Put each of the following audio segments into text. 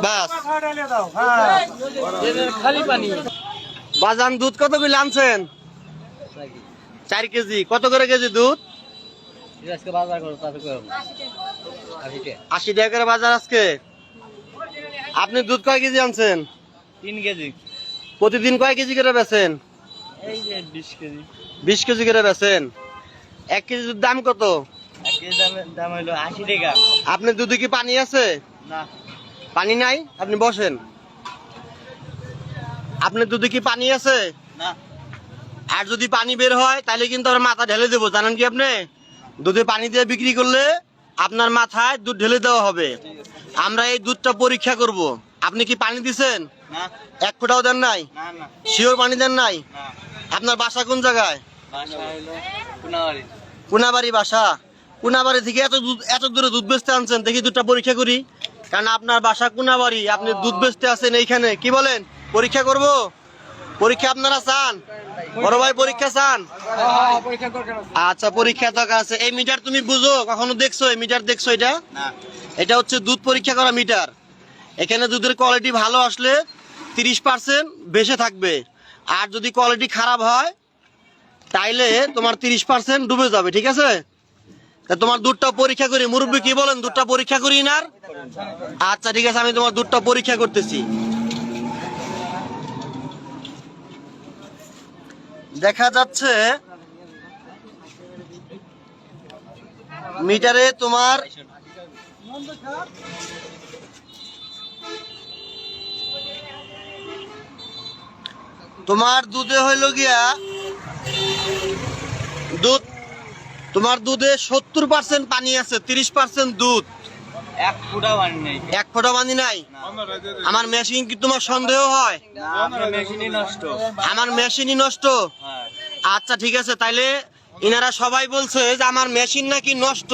বাস খালি পানি। বাজান দুধ কত করে আনছেন? 4 কেজি। কত করে কেজি দুধ? 80 টাকা করে বাজার আজকে। আপনি দুধ কয় কেজি আনছেন? 3 কেজি। প্রতিদিন কয় কেজি করে বেচেন? এই যে 20 কেজি। 20 কেজি করে বেচেন। 1 কেজি দুধ দাম কত? 1 কেজি দাম হলো 80 টাকা। আপনার দুধে কি পানি আছে? না। পানি নাই? আপনি বসেন। আপনার দুধে কি পানি আছে? না। আর যদি পানি বের হয় তাহলে কিন্তু আমার মাথা ঢেলে দেবো, জানেন কি আপনি? দুধে পানি দিয়ে বিক্রি করলে আপনার মাথায় দুধ ঢেলে দেওয়া হবে। আমরা এই দুধটা পরীক্ষা করব। আপনি কি পানি দিছেন? না। 1 ফোঁটাও দেন নাই? না না। শিওর পানি দেন নাই? না। আপনার বাসা কোন জায়গায়? বাসা হলো কোনাবাড়ি। কোনাবাড়ি বাসা। কোনাবাড়ি থেকে এত দূরে দুধ বেচতে আনছেন, দেখি দুধটা পরীক্ষা করি। কারণ আপনার বাসা কোনাবাড়ি, আপনি দুধ বেচতে আছেন এইখানে। কি বলেন? পরীক্ষা করব? পরীক্ষা আপনারা চান? বড় ভাই পরীক্ষা চান? আচ্ছা, পরীক্ষা তো আছে। এই মিটার তুমি বুঝো? কখনো দেখছো এই মিটার? দেখছো এটা? না। এটা হচ্ছে দুধ পরীক্ষা করা মিটার। এখানে দুধের কোয়ালিটি ভালো আসলে 30% বেঁচে থাকবে, আর যদি কোয়ালিটি খারাপ হয় তাইলে তোমার 30% ডুবে যাবে। ঠিক আছে? তা তোমার দুধটা পরীক্ষা করি। মুরব্বী কি বলেন, দুধটা পরীক্ষা করি না? আচ্ছা ঠিক আছে, আমি তোমার দুধটা পরীক্ষা করতেছি। দেখা যাচ্ছে মিটারে তোমার দুধে হইল গিয়া দুধ, তোমার দুধে 70% পানি আছে, 30% দুধ। 1 ফুটা পানি নেই। 1 ফোঁটা পানি নাই? আমার মেশিন কি তোমার সন্দেহ হয়? না, আপনার মেশিনই নষ্ট। আমার মেশিনই নষ্ট? হ্যাঁ। আচ্ছা ঠিক আছে, তাইলে ইনারা সবাই বলছে যে আমার মেশিন নাকি নষ্ট।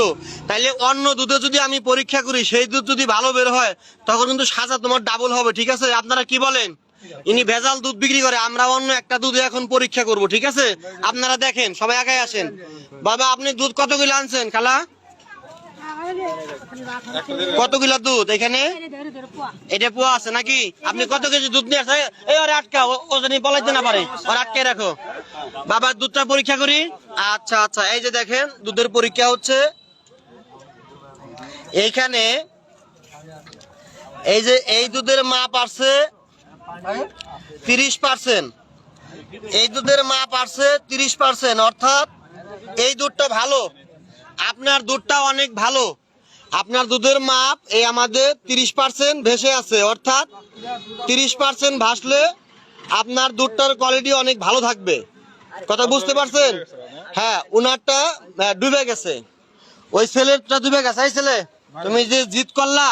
তাইলে অন্য দুধে যদি আমি পরীক্ষা করি, সেই দুধ যদি ভালো বের হয়, তখন কিন্তু সাজা তোমার ডাবল হবে। ঠিক আছে? আপনারা কি বলেন? ইনি ভেজাল দুধ বিক্রি করে, আমরা অন্য একটা দুধে এখন পরীক্ষা করব। ঠিক আছে? আপনারা দেখেন, সবাই একাই আসেন। বাবা, আপনি দুধ কত কিলো আনছেন? খালা, কত কিলো দুধ এখানে? এটা পোয়া আছে নাকি? আপনি কত কেজি দুধ নিয়ে আসছেন? এই ওরে আটকা, ও জানি পলাইতে না পারে, ওর আটকে রাখো। বাবা, দুধটা পরীক্ষা করি। আচ্ছা আচ্ছা, এই যে দেখেন দুধের পরীক্ষা হচ্ছে এইখানে। এই যে এই দুধের মাপ আছে 30%। এই দুধের মাপ আছে 30%, অর্থাৎ এই দুধটা ভালো। আপনার দুধটা অনেক ভালো। আপনার দুধের মাপ এই আমাদের 30% ভেসে আছে, অর্থাৎ 30% ভাসলে আপনার দুধটার কোয়ালিটি অনেক ভালো থাকবে। কথা বুঝতে পারছেন? হ্যাঁ, উনারটা ডুবে গেছে, ওই ছেলেটা ডুবে গেছে। এই ছেলে, তুমি যে জিদ করলা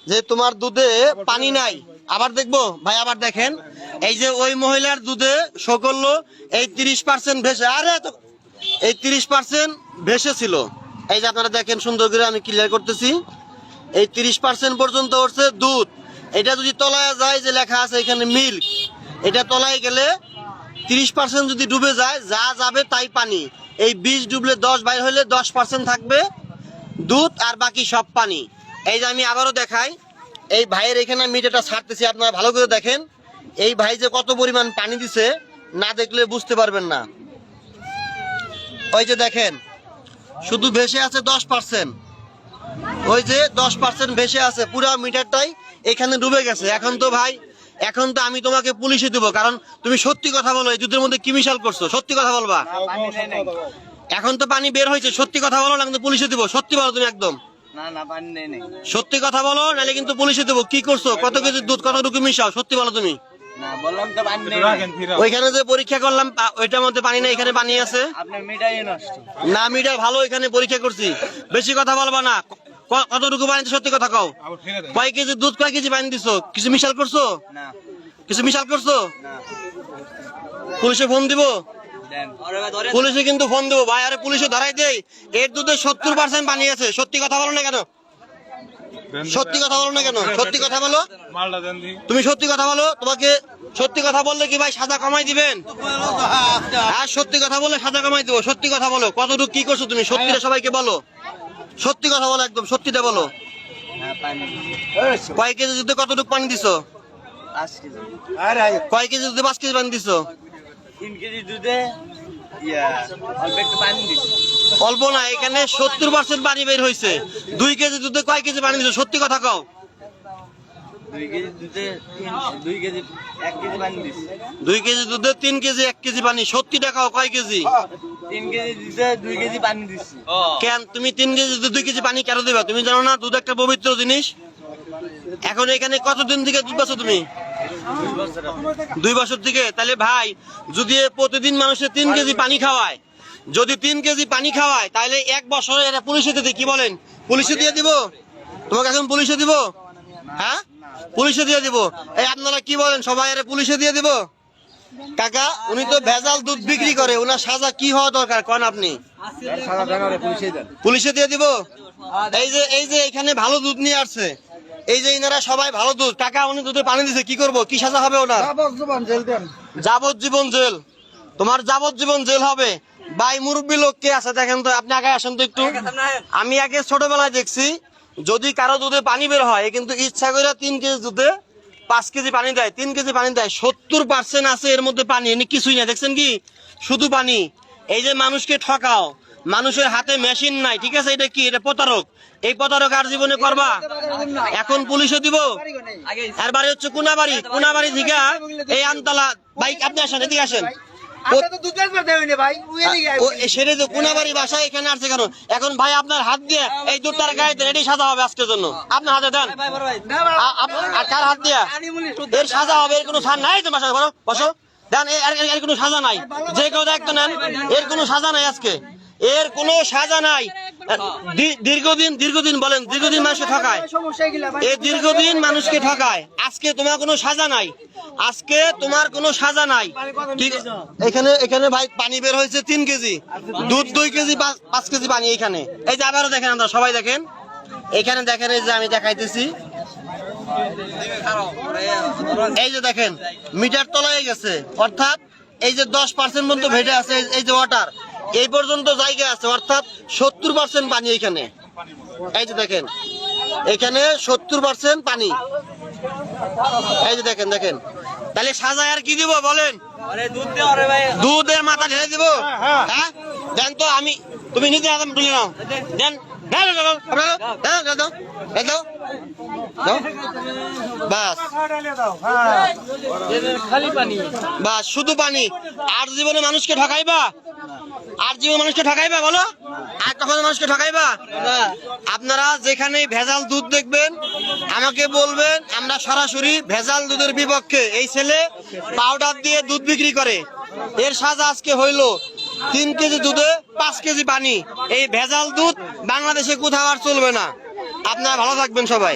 যে তোমার দুধে পানি নাই, আবার দেখবো ভাই, আবার দেখেন। এই যে ওই মহিলার দুধে শো করলো এই 30% ভেসে, আরে এই 30% ভেসে ছিল। এই যে আপনারা দেখেন, সুন্দর করে আমি ক্লিয়ার করতেছি। এই 30% পর্যন্ত উঠছে দুধ। এটা যদি তলায় যায়, যে লেখা আছে এখানে মিল্ক, এটা তলায় গেলে 30% যদি ডুবে যায়, যা যাবে তাই পানি। এই 20 ডুবলে 10 বাইর হলে 10% থাকবে দুধ, আর বাকি সব পানি। এই যে আমি আবারও দেখাই, এই ভাইয়ের এখানে মিটারটা ছাড়তেছি, আপনারা ভালো করে দেখেন। এই ভাই যে কত পরিমাণ পানি দিছে, না দেখলে বুঝতে পারবেন না। ওই যে দেখেন, শুধু ভেসে আছে 10%। ওই যে 10% ভেসে আছে, পুরো মিটারটাই এখানে ডুবে গেছে। এখন তো ভাই, এখন তো আমি তোমাকে পুলিশে দেবো, কারণ তুমি সত্যি কথা বলো, এই দুধের মধ্যে কি মিশাল করছো? সত্যি কথা বলবা। এখন তো পানি বের হয়েছে, সত্যি কথা বলো, না কিন্তু পুলিশে দেবো। সত্যি বলো তুমি একদম। না না, পানি নেই নেই। সত্যি কথা বলো, নাহলে কিন্তু পুলিশে দেবো। কি করছো? কত কেজি দুধ, কতটুকু মিশাও? সত্যি বলো তুমি। না, বললাম তো পানি নেই। ওইখানে যে পরীক্ষা করলাম, ওইটার মধ্যে পানি নেই, এখানে পানি আছে। আপনার মিটারই নষ্ট। না, মিটার ভালো, এখানে পরীক্ষা করছি। বেশি কথা বলবা না। কতটুকু পানি? সত্যি কথা কও। কয় কেজি দুধ, কয় কেজি পানি দিছো? কিছু মিশাল করছো? না। কিছু মিশাল করছো? না। পুলিশে ফোন দিব? দেন। পুলিশে কিন্তু ফোন দেবো ভাই। আরে পুলিশে ধরাই দেই, এর দুধে 70% পানি আছে। সত্যি কথা বলো না কেন? সত্যি কথা বলো না কেন? সত্যি কথা বলো। তুমি সত্যি কথা বলো। তোমাকে সত্যি কথা বললে কি ভাই সাজা কমাই দিবেন? আর সত্যি কথা বললে সাজা কমাই দেবো। সত্যি কথা বলো, কতটুকু কি করছো তুমি? সত্যিটা সবাইকে বলো। সত্যি কথা বলো, একদম সত্যিটা বলো। পানি কয় কেজি দুধে কতটুকু পানি দিছো? 5 কেজি। কয় কেজি দুধে 5 কেজি পানি দিছো? 3 কেজি দুধে অল্প একটু পানি দিছি। অল্প না, এখানে 70% পানি বের হয়েছে। 2 কেজি দুধে কয় কেজি পানি দিছো? সত্যি কথা কও। 2 কেজি দুধে 2 কেজি 1 কেজি পানি দিছি। 2 কেজি দুধে 3 কেজি 1 কেজি পানি। সত্যি দেখাও কয় কেজি? 3 কেজি দুধে 2 কেজি পানি দিছি। কেন তুমি 3 কেজি দুধে 2 কেজি পানি কেন দিবা? তুমি জানো না দুধ একটা পবিত্র জিনিস? এখন এখানে কতদিন থেকে দুধ পাচ্ছ তুমি? 2 বছর হবে। 2 বছর থেকে। তাহলে ভাই যদি প্রতিদিন মানুষের 3 কেজি পানি খাওয়ায়, যদি 3 কেজি পানি খাওয়ায়, তাহলে 1 বছরে এটা পুলিশে দিতে, কি বলেন? পুলিশে দিয়ে দিব? তোমাকে এখন পুলিশে দিব? হ্যাঁ, পুলিশে দিয়ে দিব। এই আপনারা কি বলেন, সবাই এর পুলিশে দিয়ে দিব? কাকা উনি তো ভেজাল দুধ বিক্রি করে, ওনার সাজা কি হওয়া দরকার কোন আপনি? পুলিশে দিয়ে দিব? এই যে এখানে ভালো দুধ নিয়ে আসছে, এই যে ইনারা সবাই ভালো দুধ। কাকা উনি দুধে পানি দিছে, কি করব? কি সাজা হবে ওনার? যাবজ্জীবন জেল। তোমার যাবজ্জীবন জেল হবে। ভাই মুরব্বী লোক কে আছে দেখেন তো, আপনি আগে আসেন তো একটু। আমি আগে ছোটবেলায় দেখছি, যদি কারো দুধে পানি বের হয়, কিন্তু ইচ্ছা করে 3 কেজি দুধে 5 কেজি পানি দেয়, 3 কেজি পানি দেয়। 70% আছে এর মধ্যে পানি, এনে কিছুই না। দেখছেন কি? শুধু পানি। এই যে মানুষকে ঠকাও, মানুষের হাতে মেশিন নাই, ঠিক আছে? এটা কি? এটা প্রতারক। এই প্রতারক আর জীবনে করবা? এখন পুলিশে দিব। আর বাড়ি হচ্ছে কোনাবাড়ি। কোনাবাড়ি থেকে এই আমতলা। ভাই আপনি আসেন, এদিকে আসেন। সেটা তো কোনাবাড়ি বাসায় এখানে আসছে কেন? এখন ভাই আপনার হাত দিয়ে এই দুধটার গায়ে রেডি সাজা হবে আজকের জন্য। আপনার হাতে দেন। আর কার হাত দিয়ে এর সাজা হবে? এর কোনো সাজা নাই তো বাসায়। বসো দেন। এর কোনো সাজা নাই। যে কেউ দেখতো নেন, এর কোনো সাজা নাই আজকে। এর কোনো সাজা নাই। দীর্ঘদিন বলেন, দীর্ঘদিন মানুষকে ঠকায়। এই দীর্ঘদিন মানুষকে ঠকায়। আজকে তোমার কোনো সাজা নাই। আজকে তোমার কোনো সাজা নাই। ঠিক, এখানে ভাই পানি বের হয়েছে 3 কেজি দুধ, 2 কেজি 5 কেজি পানি এখানে। এই যে আবারও দেখেন, আমরা সবাই দেখেন, এখানে দেখেন, এই যে আমি দেখাইতেছি, এই যে দেখেন মিটার তলায় গেছে, অর্থাৎ এই যে 10% পর্যন্ত ভেটে আছে। এই যে ওয়াটার এই পর্যন্ত জায়গা আছে, অর্থাৎ 70% পানি এখানে। এই যে দেখেন এখানে 70% পানি। এই যে দেখেন, দেখেন। তাহলে সাজায় আর কি দিব বলেন? দুধের মাথা ঢেলে দিব? হ্যাঁ দেন তো। আমি, তুমি নিজে হাতে তুলে নাও, দেন। বাস শুধু পানি। আর জীবনে মানুষকে ঠকাইবা? আর জীবনে মানুষকে ঠকাইবা বলো? আর কখনো মানুষকে ঠকাইবা? আপনারা যেখানে ভেজাল দুধ দেখবেন আমাকে বলবেন, আমরা সরাসরি ভেজাল দুধের বিপক্ষে। এই ছেলে পাউডার দিয়ে দুধ বিক্রি করে, এর সাজা আজকে হইলো 3 কেজি দুধে 5 কেজি পানি। এই ভেজাল দুধ বাংলাদেশে কোথাও আর চলবে না। আপনারা ভালো থাকবেন সবাই।